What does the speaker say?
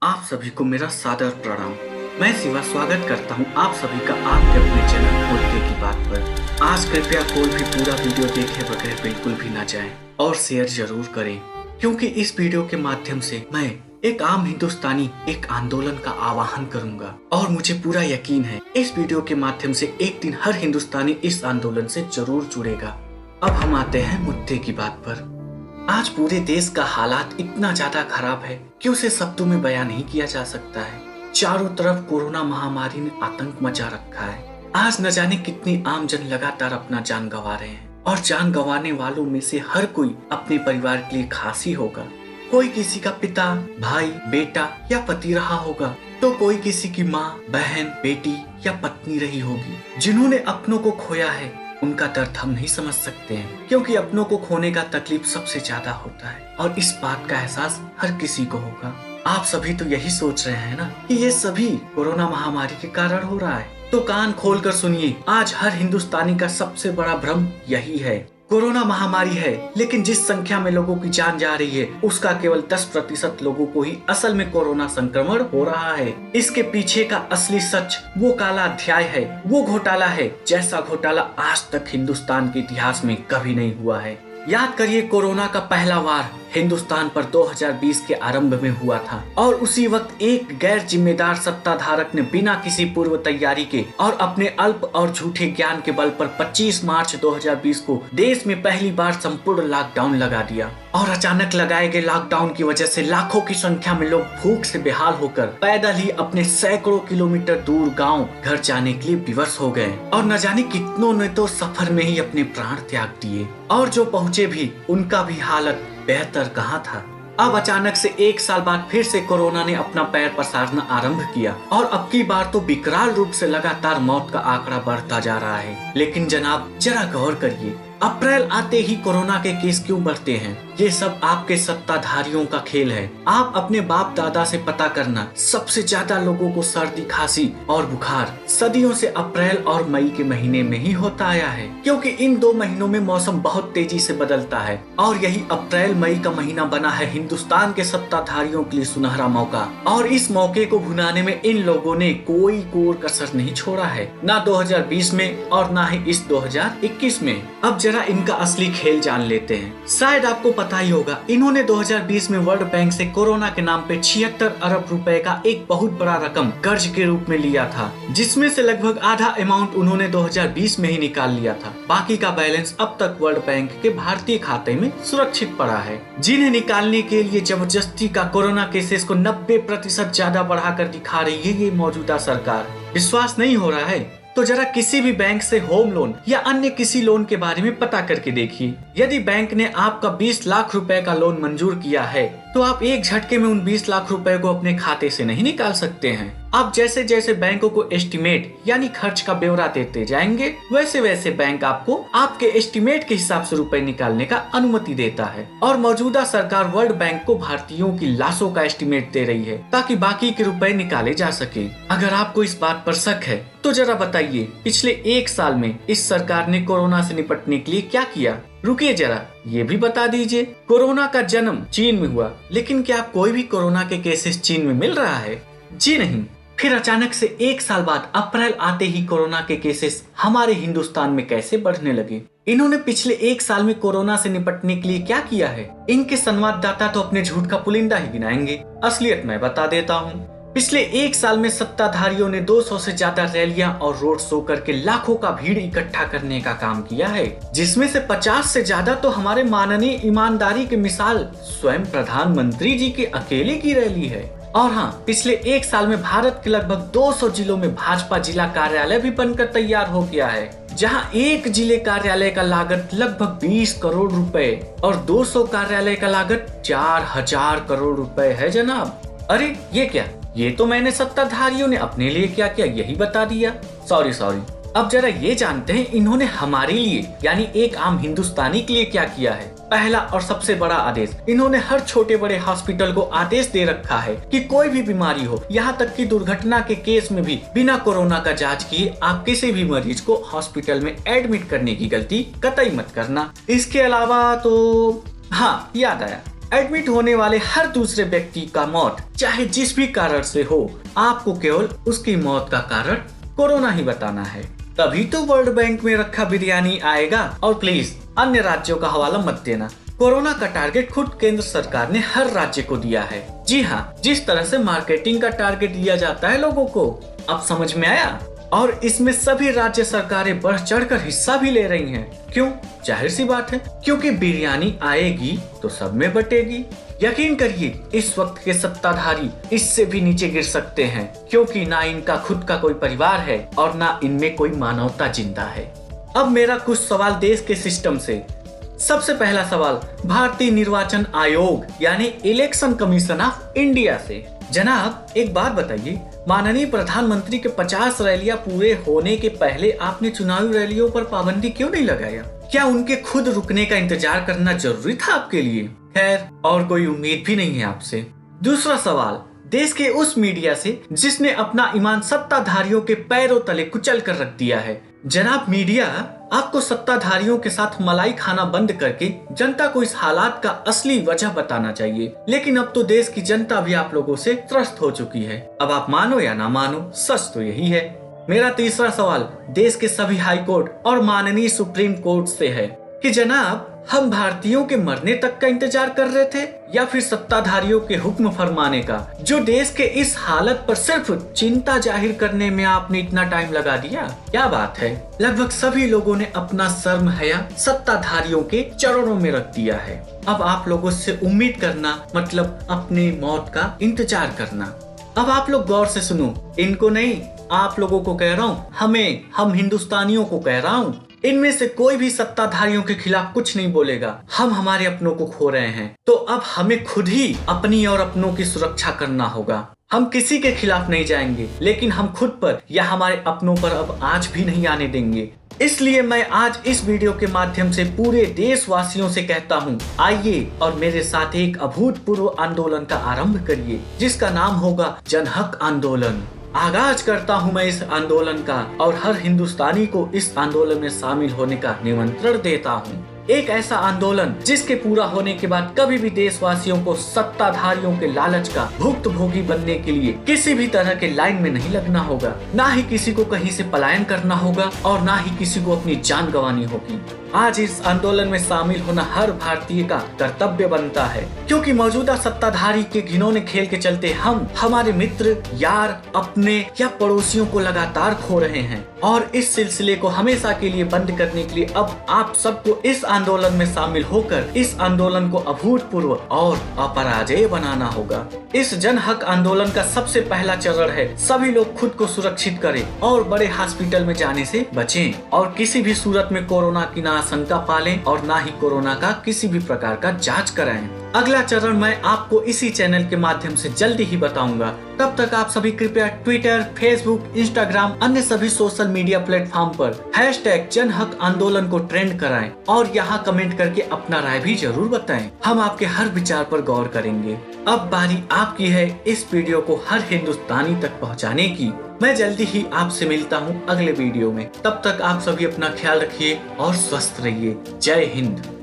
आप सभी को मेरा सादर प्रणाम। मैं शिवा स्वागत करता हूं आप सभी का आपके अपने चैनल मुद्दे की बात पर। आज कृपया कोई भी पूरा वीडियो देखे बगैर बिल्कुल भी ना जाएं और शेयर जरूर करें, क्योंकि इस वीडियो के माध्यम से मैं एक आम हिंदुस्तानी एक आंदोलन का आह्वान करूंगा और मुझे पूरा यकीन है इस वीडियो के माध्यम से एक दिन हर हिंदुस्तानी इस आंदोलन से जरूर जुड़ेगा। अब हम आते हैं मुद्दे की बात पर। आज पूरे देश का हालात इतना ज्यादा खराब है कि उसे शब्दों में बयान नहीं किया जा सकता है। चारों तरफ कोरोना महामारी ने आतंक मचा रखा है। आज न जाने कितनी आम जन लगातार अपना जान गंवा रहे हैं और जान गंवाने वालों में से हर कोई अपने परिवार के लिए खास ही होगा। कोई किसी का पिता, भाई, बेटा या पति रहा होगा, तो कोई किसी की माँ, बहन, बेटी या पत्नी रही होगी। जिन्होंने अपनों को खोया है उनका दर्द हम नहीं समझ सकते हैं, क्योंकि अपनों को खोने का तकलीफ सबसे ज्यादा होता है और इस बात का एहसास हर किसी को होगा। आप सभी तो यही सोच रहे हैं ना कि ये सभी कोरोना महामारी के कारण हो रहा है, तो कान खोलकर सुनिए। आज हर हिंदुस्तानी का सबसे बड़ा भ्रम यही है। कोरोना महामारी है, लेकिन जिस संख्या में लोगों की जान जा रही है उसका केवल 10% लोगों को ही असल में कोरोना संक्रमण हो रहा है। इसके पीछे का असली सच वो काला अध्याय है, वो घोटाला है जैसा घोटाला आज तक हिंदुस्तान के इतिहास में कभी नहीं हुआ है। याद करिए, कोरोना का पहला वार हिंदुस्तान पर 2020 के आरंभ में हुआ था और उसी वक्त एक गैर जिम्मेदार सत्ताधारक ने बिना किसी पूर्व तैयारी के और अपने अल्प और झूठे ज्ञान के बल पर 25 मार्च 2020 को देश में पहली बार संपूर्ण लॉकडाउन लगा दिया। और अचानक लगाए गए लॉकडाउन की वजह से लाखों की संख्या में लोग भूख से बेहाल होकर पैदल ही अपने सैकड़ों किलोमीटर दूर गाँव घर जाने के लिए विवश हो गए और न जाने कितनों ने तो सफर में ही अपने प्राण त्याग दिए और जो पहुँचे भी उनका भी हालत बेहतर कहाँ था। अब अचानक से एक साल बाद फिर से कोरोना ने अपना पैर पसारना आरंभ किया और अब की बार तो विकराल रूप से लगातार मौत का आंकड़ा बढ़ता जा रहा है। लेकिन जनाब जरा गौर करिए, अप्रैल आते ही कोरोना के केस क्यों बढ़ते हैं? ये सब आपके सत्ताधारियों का खेल है। आप अपने बाप दादा से पता करना, सबसे ज्यादा लोगों को सर्दी, खांसी और बुखार सदियों से अप्रैल और मई के महीने में ही होता आया है, क्योंकि इन 2 महीनों में मौसम बहुत तेजी से बदलता है और यही अप्रैल मई का महीना बना है हिंदुस्तान के सत्ताधारियों के लिए सुनहरा मौका। और इस मौके को भुनाने में इन लोगों ने कोई कोर कसर नहीं छोड़ा है, ना 2020 में और ना ही इस 2021 में। अब जरा इनका असली खेल जान लेते हैं। शायद आपको पता ही होगा, इन्होंने 2020 में वर्ल्ड बैंक से कोरोना के नाम पे 76 अरब रुपए का एक बहुत बड़ा रकम कर्ज के रूप में लिया था, जिसमें से लगभग आधा अमाउंट उन्होंने 2020 में ही निकाल लिया था। बाकी का बैलेंस अब तक वर्ल्ड बैंक के भारतीय खाते में सुरक्षित पड़ा है, जिन्हें निकालने के लिए जबरदस्ती का कोरोना केसेस को 90% ज्यादा बढ़ाकर दिखा रही है ये मौजूदा सरकार। विश्वास नहीं हो रहा है तो जरा किसी भी बैंक से होम लोन या अन्य किसी लोन के बारे में पता करके देखिए। यदि बैंक ने आपका 20 लाख रुपए का लोन मंजूर किया है तो आप एक झटके में उन 20 लाख रुपए को अपने खाते से नहीं निकाल सकते हैं। अब जैसे जैसे बैंकों को एस्टिमेट यानी खर्च का ब्यौरा देते जाएंगे, वैसे वैसे बैंक आपको आपके एस्टिमेट के हिसाब से रुपए निकालने का अनुमति देता है। और मौजूदा सरकार वर्ल्ड बैंक को भारतीयों की लाशों का एस्टिमेट दे रही है ताकि बाकी के रुपए निकाले जा सके। अगर आपको इस बात पर शक है तो जरा बताइए, पिछले 1 साल में इस सरकार ने कोरोना से निपटने के लिए क्या किया? रुकिए जरा, ये भी बता दीजिए। कोरोना का जन्म चीन में हुआ, लेकिन क्या कोई भी कोरोना के केसेस चीन में मिल रहा है? जी नहीं। फिर अचानक से 1 साल बाद अप्रैल आते ही कोरोना के केसेस हमारे हिंदुस्तान में कैसे बढ़ने लगे? इन्होंने पिछले 1 साल में कोरोना से निपटने के लिए क्या किया है? इनके संवाददाता तो अपने झूठ का पुलिंदा ही गिनाएंगे। असलियत मैं बता देता हूँ। पिछले 1 साल में सत्ताधारियों ने 200 से ज्यादा रैलियां और रोड शो करके लाखों का भीड़ इकट्ठा करने का काम किया है, जिसमें से 50 से ज्यादा तो हमारे माननीय ईमानदारी के मिसाल स्वयं प्रधानमंत्री जी के अकेले की रैली है। और हाँ, पिछले 1 साल में भारत के लगभग 200 जिलों में भाजपा जिला कार्यालय भी बनकर तैयार हो गया है, जहां एक जिले कार्यालय का लागत लगभग 20 करोड़ रुपए और 200 कार्यालय का लागत 4000 करोड़ रुपए है जनाब। अरे ये क्या, ये तो मैंने सत्ताधारियों ने अपने लिए क्या किया यही बता दिया। सॉरी। अब जरा ये जानते हैं इन्होंने हमारे लिए यानी एक आम हिंदुस्तानी के लिए क्या किया है। पहला और सबसे बड़ा आदेश, इन्होंने हर छोटे बड़े हॉस्पिटल को आदेश दे रखा है कि कोई भी बीमारी हो, यहाँ तक कि दुर्घटना के केस में भी बिना कोरोना का जांच किए आप किसी भी मरीज को हॉस्पिटल में एडमिट करने की गलती कतई मत करना। इसके अलावा तो हाँ, याद आया, एडमिट होने वाले हर दूसरे व्यक्ति का मौत चाहे जिस भी कारण से हो, आपको केवल उसकी मौत का कारण कोरोना ही बताना है। तभी तो वर्ल्ड बैंक में रखा बिरयानी आएगा। और प्लीज अन्य राज्यों का हवाला मत देना। कोरोना का टारगेट खुद केंद्र सरकार ने हर राज्य को दिया है। जी हाँ, जिस तरह से मार्केटिंग का टारगेट दिया जाता है लोगों को, अब समझ में आया। और इसमें सभी राज्य सरकारें बढ़ चढ़कर हिस्सा भी ले रही हैं। क्यों? जाहिर सी बात है, क्योंकि बिरयानी आएगी तो सब में बटेगी। यकीन करिए, इस वक्त के सत्ताधारी इससे भी नीचे गिर सकते हैं, क्योंकि ना इनका खुद का कोई परिवार है और ना इनमें कोई मानवता जिंदा है। अब मेरा कुछ सवाल देश के सिस्टम से। सबसे पहला सवाल भारतीय निर्वाचन आयोग यानी इलेक्शन कमीशन ऑफ इंडिया से। जनाब, एक बात बताइए, माननीय प्रधानमंत्री के 50 रैलियां पूरे होने के पहले आपने चुनावी रैलियों पर पाबंदी क्यों नहीं लगाया? क्या उनके खुद रुकने का इंतजार करना जरूरी था आपके लिए? खैर, और कोई उम्मीद भी नहीं है आपसे। दूसरा सवाल देश के उस मीडिया से जिसने अपना ईमान सत्ताधारियों के पैरों तले कुचल कर रख दिया है। जनाब, मीडिया आपको सत्ताधारियों के साथ मलाई खाना बंद करके जनता को इस हालात का असली वजह बताना चाहिए, लेकिन अब तो देश की जनता भी आप लोगों से त्रस्त हो चुकी है। अब आप मानो या ना मानो, सच तो यही है। मेरा तीसरा सवाल देश के सभी हाई कोर्ट और माननीय सुप्रीम कोर्ट से है कि जनाब, हम भारतीयों के मरने तक का इंतजार कर रहे थे या फिर सत्ताधारियों के हुक्म फरमाने का, जो देश के इस हालत पर सिर्फ चिंता जाहिर करने में आपने इतना टाइम लगा दिया? क्या बात है, लगभग सभी लोगों ने अपना शर्म हया सत्ताधारियों के चरणों में रख दिया है। अब आप लोगों से उम्मीद करना मतलब अपनी मौत का इंतजार करना। अब आप लोग गौर से सुनो, इनको नहीं, आप लोगों को कह रहा हूँ, हम हिंदुस्तानियों को कह रहा हूँ। इनमें से कोई भी सत्ताधारियों के खिलाफ कुछ नहीं बोलेगा। हम हमारे अपनों को खो रहे हैं, तो अब हमें खुद ही अपनी और अपनों की सुरक्षा करना होगा। हम किसी के खिलाफ नहीं जाएंगे, लेकिन हम खुद पर या हमारे अपनों पर अब आज भी नहीं आने देंगे। इसलिए मैं आज इस वीडियो के माध्यम से पूरे देशवासियों से कहता हूँ, आइए और मेरे साथ एक अभूतपूर्व आंदोलन का आरंभ करिए, जिसका नाम होगा जनहक आंदोलन। आगाज करता हूँ मैं इस आंदोलन का और हर हिंदुस्तानी को इस आंदोलन में शामिल होने का निमंत्रण देता हूँ। एक ऐसा आंदोलन जिसके पूरा होने के बाद कभी भी देशवासियों को सत्ताधारियों के लालच का भुक्तभोगी बनने के लिए किसी भी तरह के लाइन में नहीं लगना होगा, ना ही किसी को कहीं से पलायन करना होगा और ना ही किसी को अपनी जान गंवानी होगी। आज इस आंदोलन में शामिल होना हर भारतीय का कर्तव्य बनता है, क्योंकि मौजूदा सत्ताधारी के घिनौने खेल के चलते हम हमारे मित्र, यार, अपने या पड़ोसियों को लगातार खो रहे हैं। और इस सिलसिले को हमेशा के लिए बंद करने के लिए अब आप सबको इस आंदोलन में शामिल होकर इस आंदोलन को अभूतपूर्व और अपराजेय बनाना होगा। इस जन हक आंदोलन का सबसे पहला चरण है, सभी लोग खुद को सुरक्षित करें और बड़े हॉस्पिटल में जाने से बचें और किसी भी सूरत में कोरोना की ना आशंका पालें और ना ही कोरोना का किसी भी प्रकार का जांच कराएं। अगला चरण मैं आपको इसी चैनल के माध्यम से जल्दी ही बताऊंगा। तब तक आप सभी कृपया ट्विटर, फेसबुक, इंस्टाग्राम, अन्य सभी सोशल मीडिया प्लेटफॉर्म पर #जनहक आंदोलन को ट्रेंड कराएं और यहाँ कमेंट करके अपना राय भी जरूर बताएं। हम आपके हर विचार पर गौर करेंगे। अब बारी आपकी है इस वीडियो को हर हिंदुस्तानी तक पहुँचाने की। मैं जल्दी ही आपसे मिलता हूँ अगले वीडियो में। तब तक आप सभी अपना ख्याल रखिए और स्वस्थ रहिए। जय हिंद।